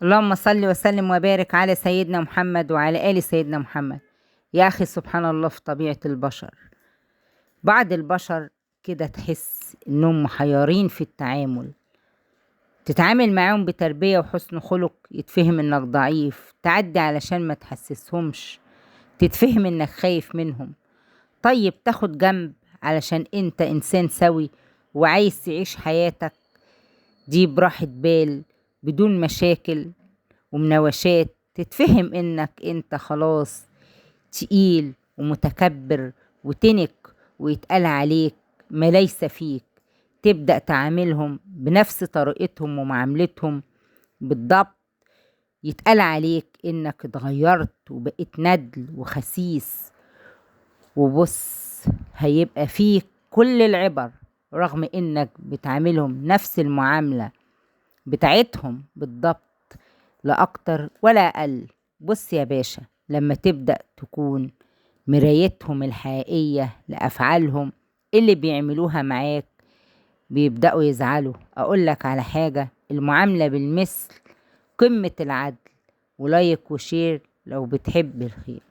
اللهم صل وسلم وبارك على سيدنا محمد وعلى آل سيدنا محمد. يا أخي سبحان الله في طبيعة البشر. بعض البشر كده تحس إنهم محيرين في التعامل. تتعامل معاهم بتربية وحسن خلق يتفهم إنك ضعيف، تعدي علشان ما تحسسهمش، تتفهم إنك خايف منهم. طيب تاخد جنب علشان أنت إنسان سوي وعايز تعيش حياتك دي براحة بال بدون مشاكل ومناوشات. تتفهم انك انت خلاص تقيل ومتكبر وتنك ويتقال عليك ما ليس فيك. تبدأ تعاملهم بنفس طريقتهم ومعاملتهم بالضبط. يتقال عليك انك اتغيرت وبقيت ندل وخسيس. وبص، هيبقى فيك كل العبر رغم انك بتعاملهم نفس المعاملة بتاعتهم بالضبط، لا أكتر ولا أقل. بص يا باشا، لما تبدأ تكون مرايتهم الحقيقية لأفعالهم اللي بيعملوها معاك بيبدأوا يزعلوا. أقولك على حاجة، المعاملة بالمثل قمة العدل. ولايك وشير لو بتحب الخير.